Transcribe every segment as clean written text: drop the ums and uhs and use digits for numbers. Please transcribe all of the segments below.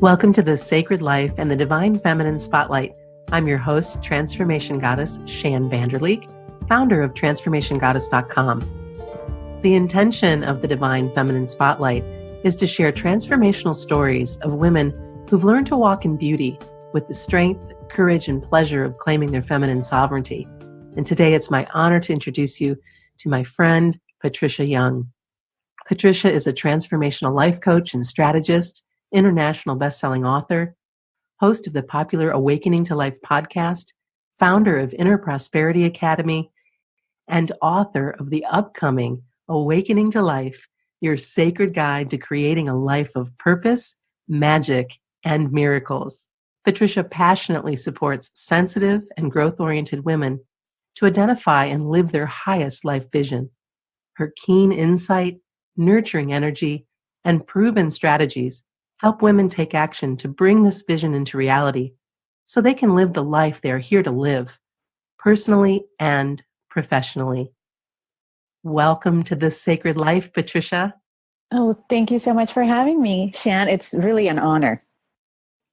Welcome to the Sacred Life and the Divine Feminine Spotlight. I'm your host, Transformation Goddess Shann Vanderleek, founder of TransformationGoddess.com. The intention of the Divine Feminine Spotlight is to share transformational stories of women who've learned to walk in beauty with the strength, courage, and pleasure of claiming their feminine sovereignty. And today it's my honor to introduce you to my friend, Patricia Young. Patricia is a transformational life coach and strategist, international best-selling author, host of the popular Awakening to Life podcast, founder of Inner Prosperity Academy, and author of the upcoming Awakening to Life, your sacred guide to creating a life of purpose, magic, and miracles. Patricia passionately supports sensitive and growth-oriented women to identify and live their highest life vision. Her keen insight, nurturing energy, and proven strategies help women take action to bring this vision into reality so they can live the life they are here to live, personally and professionally. Welcome to the Sacred Life, Patricia. Oh, thank you so much for having me, Shann. It's really an honor.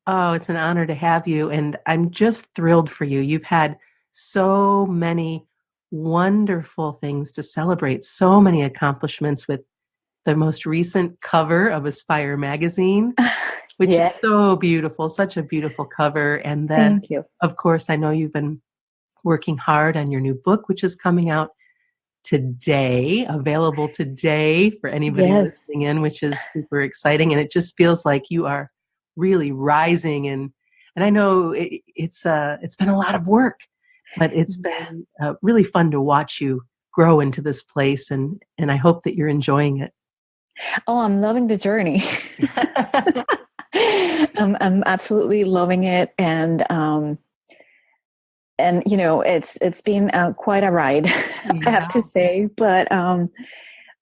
Oh, it's an honor to have you, and I'm just thrilled for you. You've had so many wonderful things to celebrate, so many accomplishments with the most recent cover of Aspire magazine, which Yes. is so beautiful, such a beautiful cover. And then, Thank you. of course, I know you've been working hard on your new book, which is coming out today, available today for anybody Yes. listening in, which is super exciting. And it just feels like you are really rising. And I know it's been a lot of work, but it's been really fun to watch you grow into this place. And I hope that you're enjoying it. Oh, I'm loving the journey. I'm absolutely loving it, and you know, it's been quite a ride, I have to say, but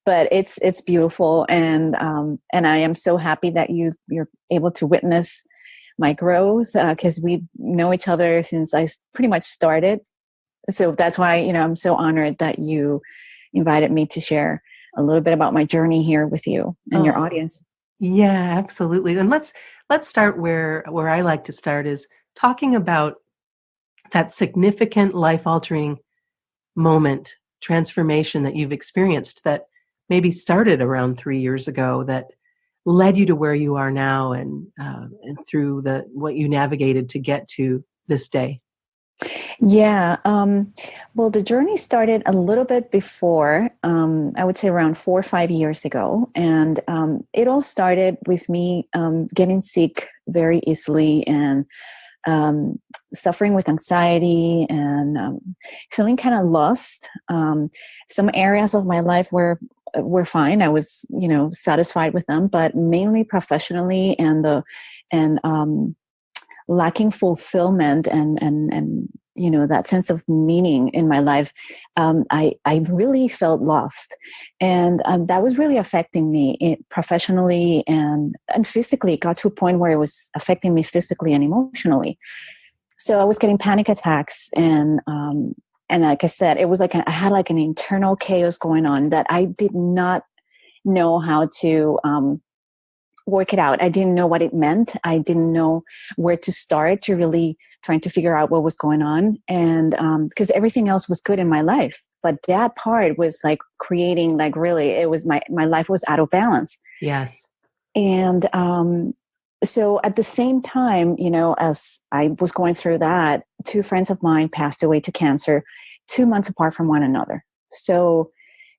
it's beautiful, and I am so happy that you're able to witness my growth, because we know each other since I pretty much started. So that's why, you know, I'm so honored that you invited me to share a little bit about my journey here with you and your audience. Yeah, absolutely. And let's start where I like to start, is talking about that significant life-altering moment, transformation that you've experienced that maybe started around 3 years ago, that led you to where you are now, and through what you navigated to get to this day. Yeah. Well, the journey started a little bit before, I would say around 4 or 5 years ago. And it all started with me getting sick very easily, and suffering with anxiety, and feeling kind of lost. Some areas of my life were fine. I was, you know, satisfied with them, but mainly professionally, and lacking fulfillment and you know, that sense of meaning in my life. I really felt lost, and that was really affecting me professionally and physically. It got to a point where it was affecting me physically and emotionally. So I was getting panic attacks, and like I said, it was like I had like an internal chaos going on that I did not know how to work it out. I didn't know what it meant. I didn't know where to start to really trying to figure out what was going on. And because everything else was good in my life, but that part was like creating, like, really, it was my life was out of balance. Yes. And so at the same time, you know, as I was going through that, 2 friends of mine passed away to cancer 2 months apart from one another. So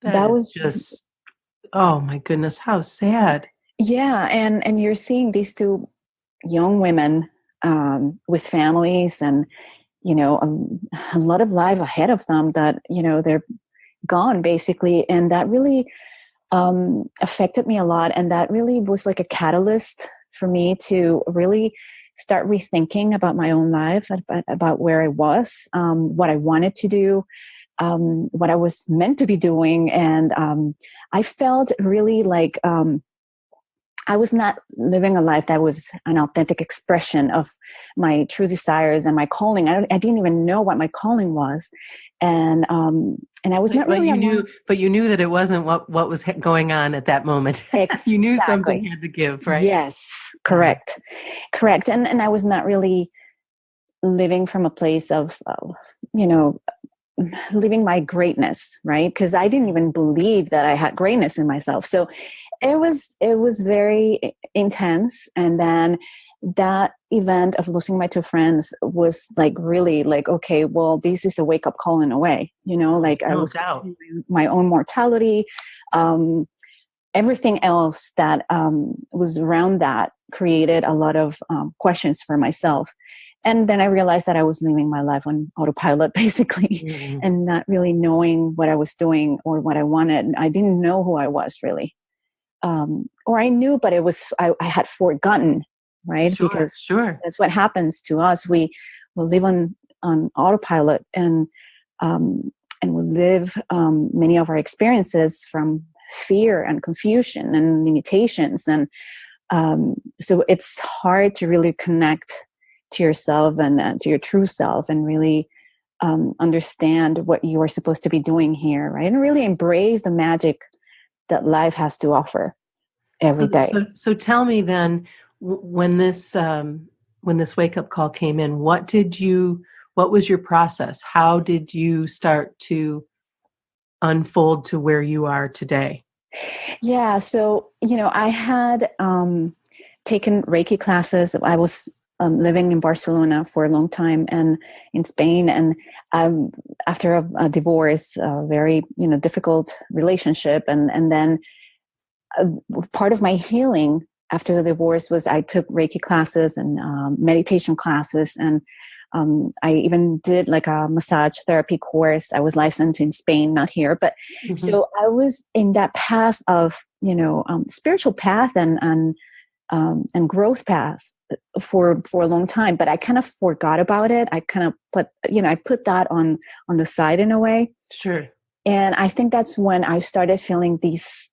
that was just, oh my goodness, how sad. Yeah. And you're seeing these 2 young women with families, and, you know, a lot of life ahead of them, that, you know, they're gone basically. And that really affected me a lot. And that really was like a catalyst for me to really start rethinking about my own life, about where I was, what I wanted to do, what I was meant to be doing. And I felt really like I was not living a life that was an authentic expression of my true desires and my calling. I didn't even know what my calling was. And I was not really. But you knew that it wasn't what was going on at that moment. Exactly. You knew something had to give, right? Yes, correct. And I was not really living from a place of, living my greatness, right? Because I didn't even believe that I had greatness in myself. So it was very intense. And then that event of losing my two friends was like really like, okay, well, this is a wake up call in a way, like I was questioning my own mortality. Everything else that was around that created a lot of questions for myself. And then I realized that I was living my life on autopilot, basically, and not really knowing what I was doing or what I wanted. I didn't know who I was really. Or I knew, but I had forgotten, right? Because that's what happens to us. We will live on autopilot, and we live many of our experiences from fear and confusion and limitations. And so it's hard to really connect to yourself and to your true self and really understand what you are supposed to be doing here, right? And really embrace the magic that life has to offer every day. So tell me then, when this wake-up call came in, what was your process? How did you start to unfold to where you are today? Yeah, so, I had taken Reiki classes. I was living in Barcelona for a long time and in Spain. And after a divorce, a very, difficult relationship. And then part of my healing after the divorce was I took Reiki classes and meditation classes. And I even did like a massage therapy course. I was licensed in Spain, not here. But so I was in that path of, spiritual path and growth path for a long time, but I kind of forgot about it. I kind of put that on the side in a way. Sure. And I think that's when I started feeling these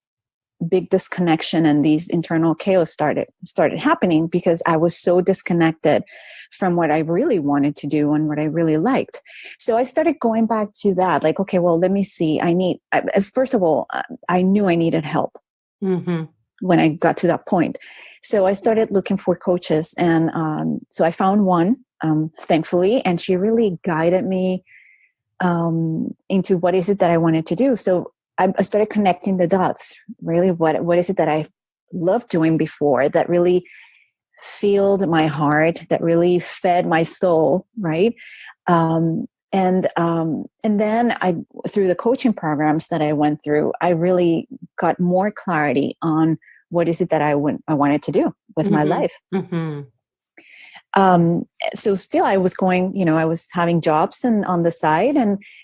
big disconnection and these internal chaos started happening, because I was so disconnected from what I really wanted to do and what I really liked. So I started going back to that, like, okay, well, let me see. First of all, I knew I needed help when I got to that point. So I started looking for coaches, and so I found one, thankfully, and she really guided me into what is it that I wanted to do. So I started connecting the dots. Really, what is it that I loved doing before that really filled my heart, that really fed my soul, right? And then through the coaching programs that I went through, I really got more clarity on what is it that I wanted to do with my life. So still I was going, I was having jobs and on the side,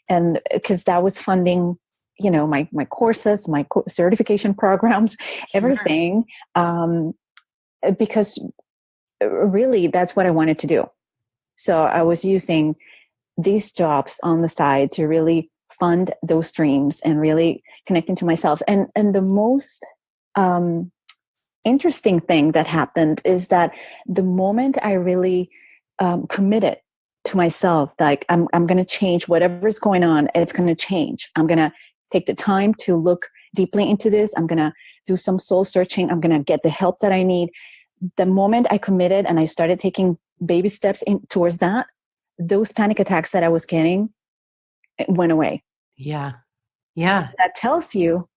and because that was funding, my courses, my certification programs, everything, because really that's what I wanted to do. So I was using these jobs on the side to really fund those dreams and really connecting to myself. And the most interesting thing that happened is that the moment I really committed to myself, like I'm going to change whatever's going on, it's going to change. I'm going to take the time to look deeply into this. I'm going to do some soul searching. I'm going to get the help that I need. The moment I committed and I started taking baby steps towards that, those panic attacks that I was getting went away. Yeah. So that tells you,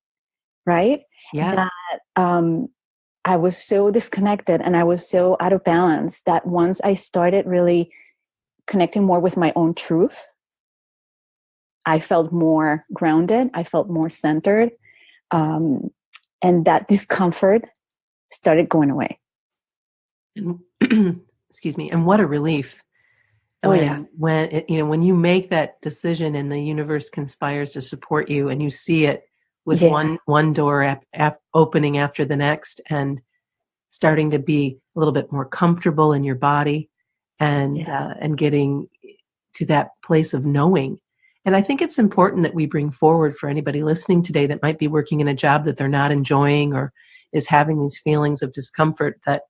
right? Yeah. That I was so disconnected and I was so out of balance that once I started really connecting more with my own truth, I felt more grounded. I felt more centered. And that discomfort started going away. And, excuse me. And what a relief. When you make that decision and the universe conspires to support you, and you see it with one door opening after the next, and starting to be a little bit more comfortable in your body, and getting to that place of knowing. And I think it's important that we bring forward for anybody listening today that might be working in a job that they're not enjoying, or is having these feelings of discomfort, that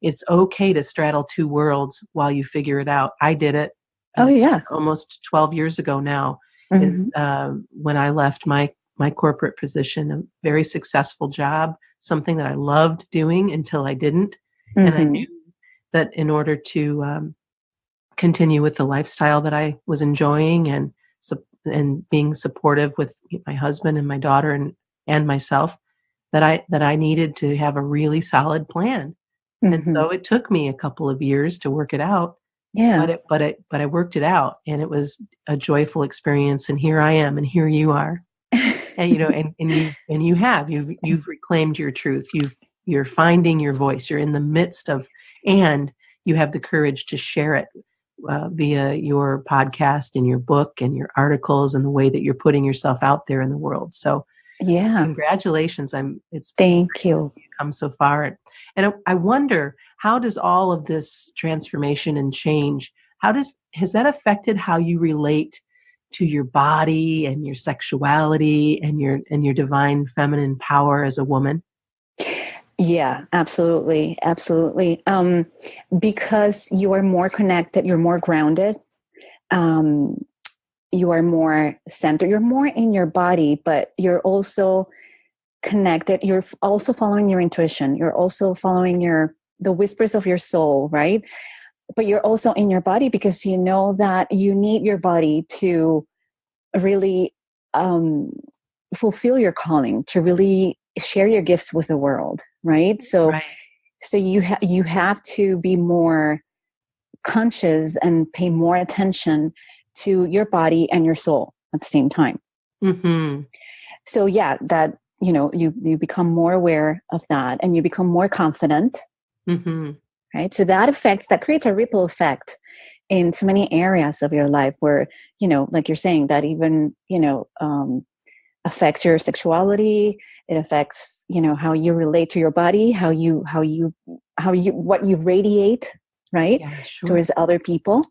it's okay to straddle two worlds while you figure it out. I did it Oh, yeah. almost 12 years ago now, is Mm-hmm. when I left my corporate position, a very successful job, something that I loved doing until I didn't. And I Mm-hmm. knew that in order to continue with the lifestyle that I was enjoying, and being supportive with my husband and my daughter and myself, that I needed to have a really solid plan. And Mm-hmm. so it took me a couple of years to work it out, Yeah. but I worked it out, and it was a joyful experience. And here I am, and here you are. And you've reclaimed your truth. You're finding your voice. You're in the midst of, and you have the courage to share it via your podcast and your book and your articles and the way that you're putting yourself out there in the world. So Yeah. congratulations. It's Thank nice to see you. you come so far. And I wonder, how does all of this transformation and change, has that affected how you relate to your body and your sexuality and your divine feminine power as a woman? Yeah, absolutely. Absolutely. Because you are more connected, you're more grounded, um, you are more centered, you're more in your body, but you're also connected. You're also following your intuition. You're also following the whispers of your soul, right? But you're also in your body because you know that you need your body to really um, fulfill your calling, to really share your gifts with the world, right? So, Right. so you have to be more conscious and pay more attention to your body and your soul at the same time. Mm-hmm. So yeah, that you become more aware of that, and you become more confident, Mm-hmm. right? So that creates a ripple effect in so many areas of your life where, like you're saying, that even, affects your sexuality. It affects, how you relate to your body, what you radiate, right, Yeah, sure. towards other people.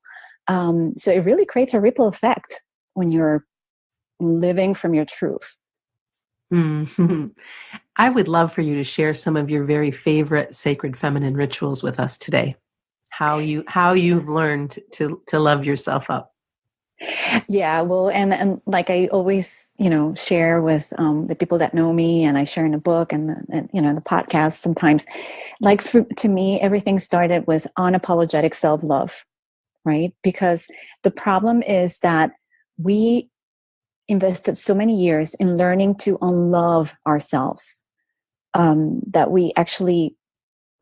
So it really creates a ripple effect when you're living from your truth. Mhm. I would love for you to share some of your very favorite sacred feminine rituals with us today. How you've learned to love yourself up. Yeah, well, and like I always, share with the people that know me, and I share in the book and the podcast sometimes. Like to me, everything started with unapologetic self-love, right? Because the problem is that we invested so many years in learning to unlove ourselves, that we actually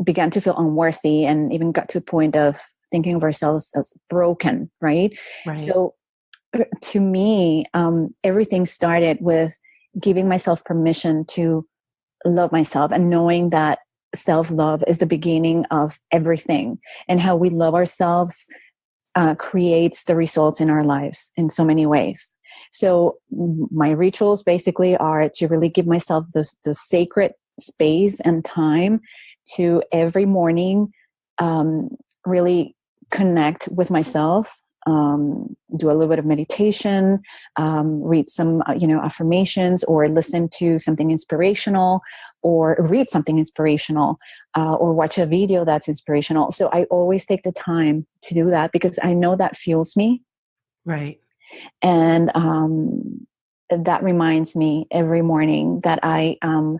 began to feel unworthy, and even got to the point of thinking of ourselves as broken, right? Right. So to me, everything started with giving myself permission to love myself, and knowing that self-love is the beginning of everything, and how we love ourselves creates the results in our lives in so many ways. So my rituals basically are to really give myself the sacred space and time to every morning really connect with myself, do a little bit of meditation, read some affirmations, or listen to something inspirational, or read something inspirational, or watch a video that's inspirational. So I always take the time to do that because I know that fuels me. Right. And that reminds me every morning that I am,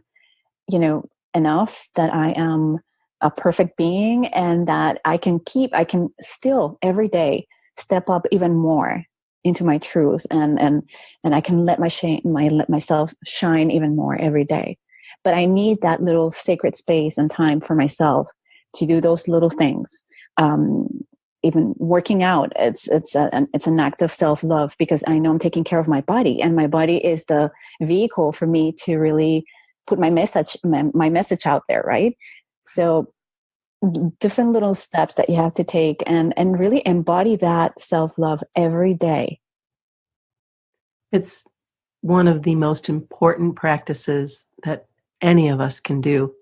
enough, that I am a perfect being, and that I can still every day step up even more into my truth, and I can let myself shine even more every day. But I need that little sacred space and time for myself to do those little things. Even working out, it's an act of self-love, because I know I'm taking care of my body, and my body is the vehicle for me to really put my message out there, right? So different little steps that you have to take, and really embody that self-love every day. It's one of the most important practices that any of us can do.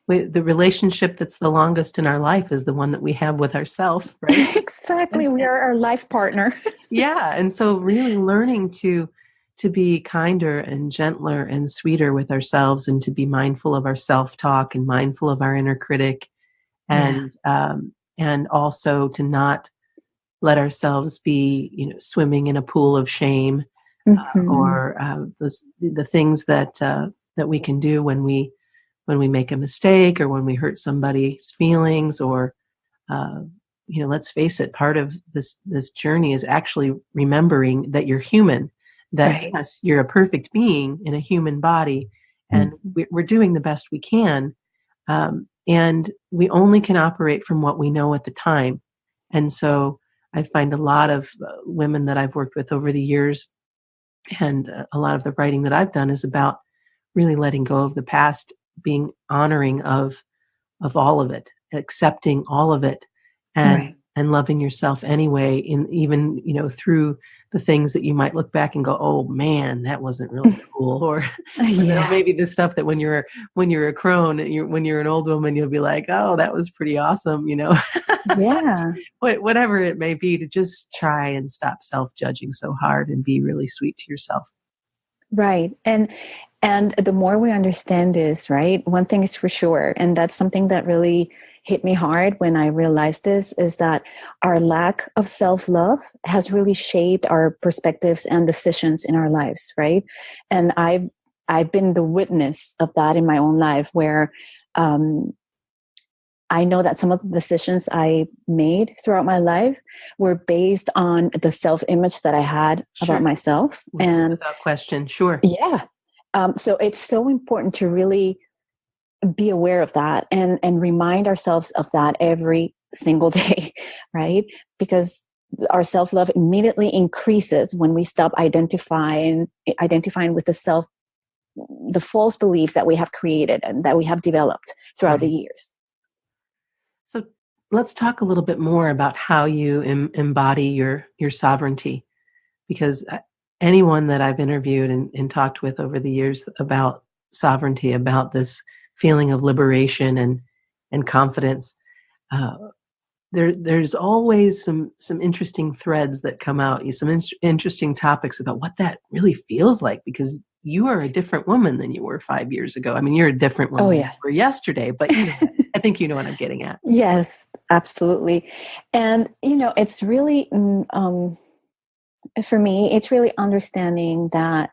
The relationship that's the longest in our life is the one that we have with ourselves, right? Exactly. And, We and are our life partner. yeah, and so really learning to to be kinder and gentler and sweeter with ourselves, and to be mindful of our self-talk and mindful of our inner critic, and also to not let ourselves be, swimming in a pool of shame, or the things that we can do when we make a mistake, or when we hurt somebody's feelings, or let's face it, part of this journey is actually remembering that you're human, that yes, you're a perfect being in a human body, and we're doing the best we can, and we only can operate from what we know at the time. And so I find a lot of women that I've worked with over the years, and a lot of the writing that I've done is about really letting go of the past, being honoring of all of it, accepting all of it, and loving yourself anyway, in even, through the things that you might look back and go, oh man, that wasn't really cool, or maybe the stuff that when you're a crone, when you're an old woman, you'll be like, oh, that was pretty awesome, Yeah. Whatever it may be, to just try and stop self-judging so hard and be really sweet to yourself. Right. And the more we understand this, right, one thing is for sure, and that's something that really hit me hard when I realized this, is that our lack of self-love has really shaped our perspectives and decisions in our lives, right? And I've been the witness of that in my own life, where I know that some of the decisions I made throughout my life were based on the self-image that I had about myself. And without question, sure. Yeah. So it's so important to really be aware of that and remind ourselves of that every single day, right? Because our self-love immediately increases when we stop identifying with the false beliefs that we have created and that we have developed throughout the years. So let's talk a little bit more about how you embody your sovereignty, because anyone that I've interviewed and talked with over the years about sovereignty, about this feeling of liberation and confidence, there's always some interesting threads that come out, some interesting topics about what that really feels like, because you are a different woman than you were 5 years ago. I mean, you're a different woman than you were yesterday, but I think you know what I'm getting at. Yes, absolutely. And, it's really, for me, it's really understanding that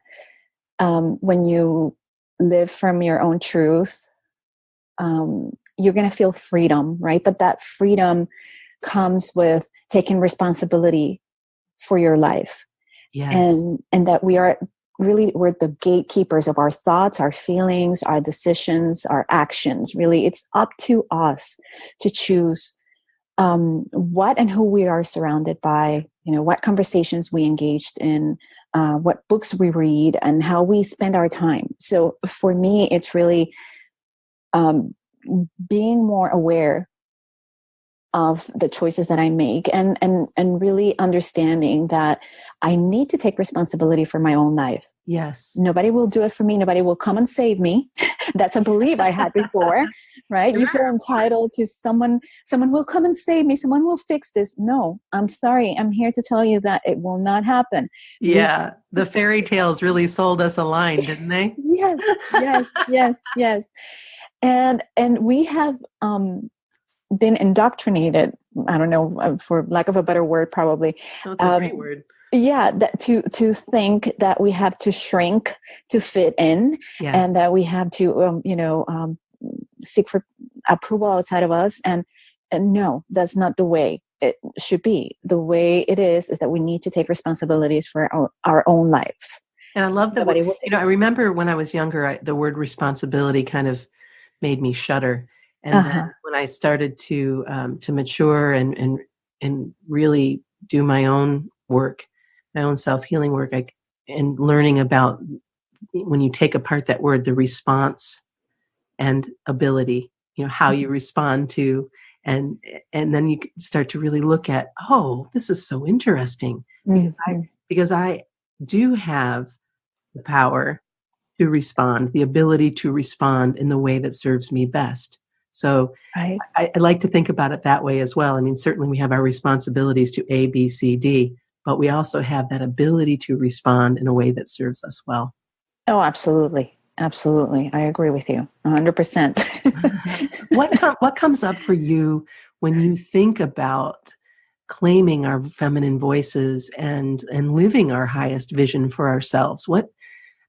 when you live from your own truth, you're going to feel freedom, right? But that freedom comes with taking responsibility for your life. Yes. And that we're the gatekeepers of our thoughts, our feelings, our decisions, our actions. Really, it's up to us to choose what and who we are surrounded by, what conversations we engaged in, what books we read, and how we spend our time. So for me, it's really being more aware of the choices that I make, and really understanding that I need to take responsibility for my own life. Yes. Nobody will do it for me. Nobody will come and save me. That's a belief I had before, right? You feel entitled to someone will come and save me. Someone will fix this. No, I'm sorry. I'm here to tell you that it will not happen. Yeah. The fairy tales really sold us a line, didn't they? Yes. And we have been indoctrinated, I don't know, for lack of a better word, probably. That's a great word. Yeah, that to think that we have to shrink to fit in, and that we have to, seek for approval outside of us. And no, that's not the way it should be. The way it is that we need to take responsibilities for our own lives. And I love that. I remember when I was younger, the word responsibility kind of made me shudder. And then when I started to mature and really do my own work, my own self-healing work, and learning about when you take apart that word, the response and ability, how you respond to, and then you start to really look at, oh, this is so interesting, because I do have the power to respond, the ability to respond in the way that serves me best. So I like to think about it that way as well. I mean, certainly we have our responsibilities to A, B, C, D, but we also have that ability to respond in a way that serves us well. Oh, absolutely. Absolutely. I agree with you 100%. What comes up for you when you think about claiming our feminine voices and living our highest vision for ourselves?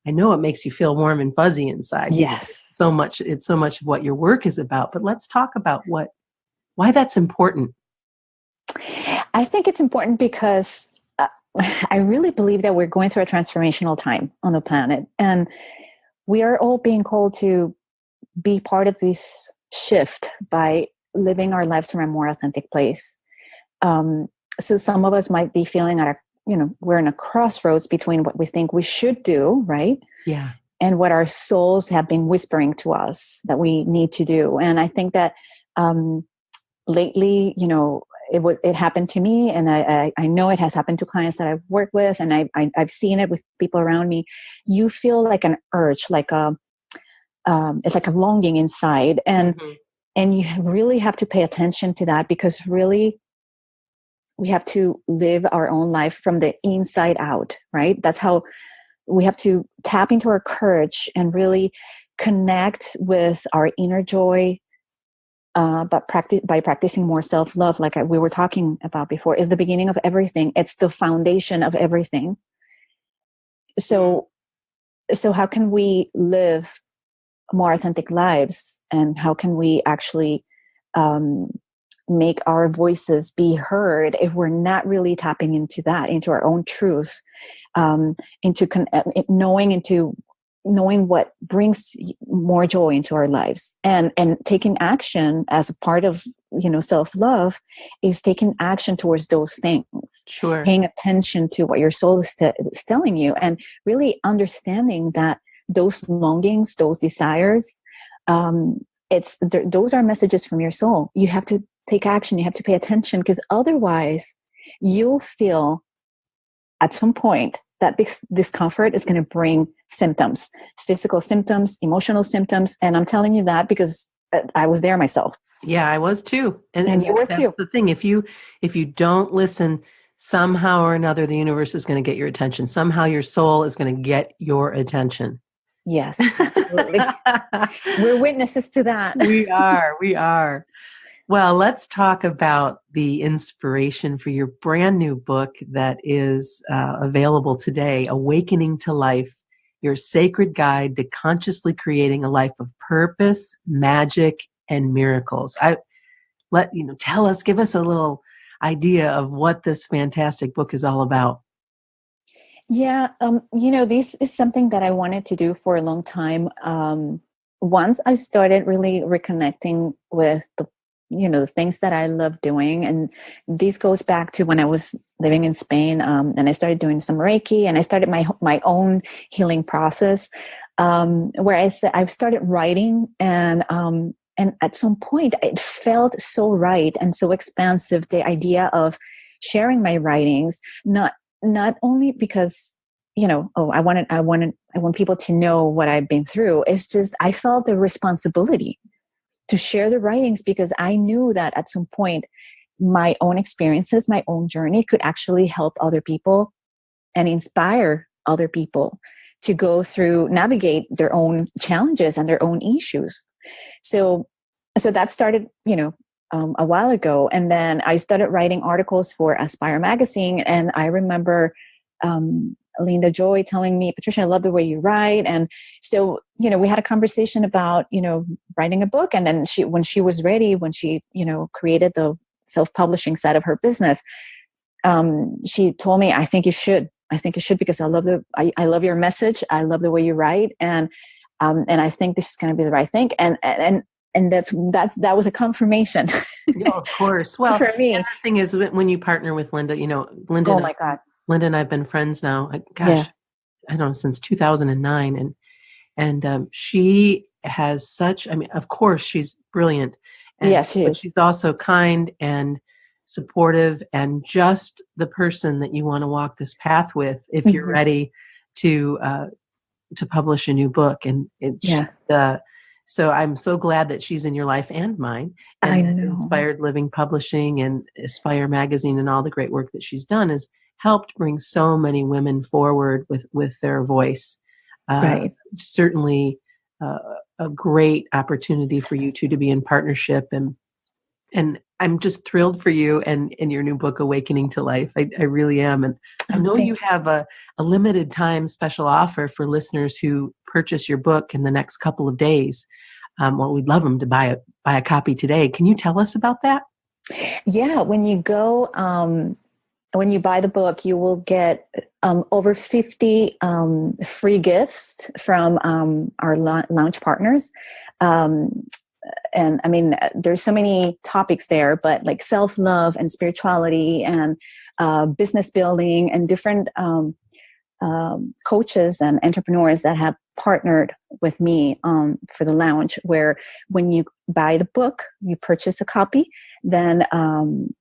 I know it makes you feel warm and fuzzy inside. Yes. It's so much of what your work is about, but let's talk about why that's important. I think it's important because I really believe that we're going through a transformational time on the planet, and we are all being called to be part of this shift by living our lives from a more authentic place. So some of us might be feeling we're in a crossroads between what we think we should do, right? Yeah. And what our souls have been whispering to us that we need to do. And I think that lately, it happened to me, and I know it has happened to clients that I've worked with, and I've seen it with people around me. You feel like an urge, it's like a longing inside, and you really have to pay attention to that, because really we have to live our own life from the inside out, right? That's how we have to tap into our courage and really connect with our inner joy. But by practicing more self-love, like we were talking about before, is the beginning of everything. It's the foundation of everything. So how can we live more authentic lives, and how can we actually make our voices be heard if we're not really tapping into that, into our own truth, knowing what brings more joy into our lives, and taking action as a part of self-love is taking action towards those things. Sure. Paying attention to what your soul is telling you, and really understanding that those longings, those desires, those are messages from your soul. You have to take action. You have to pay attention, because otherwise you'll feel at some point that this discomfort is going to bring symptoms, physical symptoms, emotional symptoms. And I'm telling you that because I was there myself. Yeah, I was too. And you were too. That's the thing. If you don't listen, somehow or another, the universe is going to get your attention. Somehow your soul is going to get your attention. Yes, absolutely. We're witnesses to that. We are. Well, let's talk about the inspiration for your brand new book that is available today, Awakening to Life, Your Sacred Guide to Consciously Creating a Life of Purpose, Magic, and Miracles. Give us a little idea of what this fantastic book is all about. Yeah, this is something that I wanted to do for a long time. Once I started really reconnecting with the things that I love doing. And this goes back to when I was living in Spain, and I started doing some Reiki, and I started my own healing process, where I've started writing, and at some point it felt so right and so expansive, the idea of sharing my writings, not only because I want people to know what I've been through. It's just I felt a responsibility to share the writings, because I knew that at some point my own experiences, my own journey could actually help other people and inspire other people to go through, navigate their own challenges and their own issues. So that started, a while ago. And then I started writing articles for Aspire magazine. And I remember Linda Joy telling me, Patricia, I love the way you write. And so, we had a conversation about, writing a book. And then when she was ready, when she, created the self-publishing side of her business, she told me, I think you should, because I love your message. I love the way you write. And I think this is going to be the right thing. And that was a confirmation. Yeah, of course. Well, for me. And the thing is, when you partner with Linda, Linda. Oh my God. Linda and I've been friends now. I don't know, since 2009, and she has such. Of course, she's brilliant. Yes, she is. But she's also kind and supportive, and just the person that you want to walk this path with if you're ready to publish a new book. And so I'm so glad that she's in your life and mine, and I know. Inspired Living Publishing and Aspire Magazine and all the great work that she's done is helped bring so many women forward with their voice. Right. Certainly a great opportunity for you two to be in partnership, and I'm just thrilled for you and your new book, Awakening to Life. I really am. And I know you have a limited time special offer for listeners who purchase your book in the next couple of days. Well, we'd love them to buy a copy today. Can you tell us about that? Yeah, when you go, when you buy the book, you will get over 50 free gifts from our launch partners. And I mean, there's so many topics there, but like self-love and spirituality and business building and different coaches and entrepreneurs that have partnered with me for the launch, where when you buy the book, you purchase a copy, then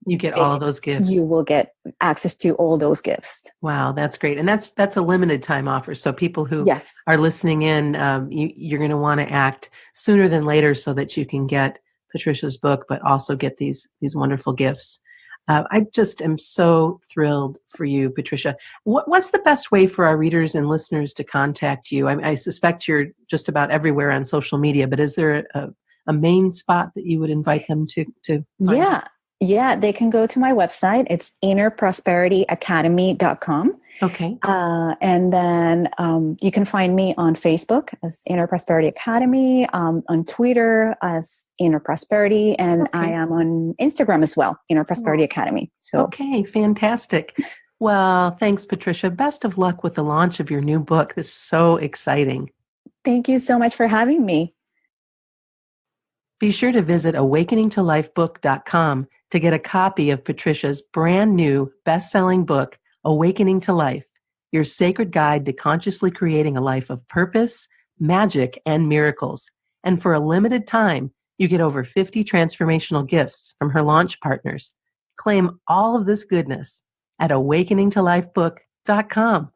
you get all of those gifts. You will get access to all those gifts. Wow, that's great. And that's a limited time offer. So people who are listening in, you're going to want to act sooner than later so that you can get Patricia's book, but also get these wonderful gifts. I just am so thrilled for you, Patricia. What's the best way for our readers and listeners to contact you? I suspect you're just about everywhere on social media, but is there a main spot that you would invite them to find you? Yeah, they can go to my website. It's innerprosperityacademy.com. Okay. And then you can find me on Facebook as Inner Prosperity Academy, on Twitter as Inner Prosperity, and I am on Instagram as well, Inner Prosperity Academy. So okay, fantastic. Well, thanks, Patricia. Best of luck with the launch of your new book. This is so exciting. Thank you so much for having me. Be sure to visit awakeningtolifebook.com to get a copy of Patricia's brand new best-selling book, Awakening to Life, your sacred guide to consciously creating a life of purpose, magic, and miracles. And for a limited time, you get over 50 transformational gifts from her launch partners. Claim all of this goodness at awakeningtolifebook.com.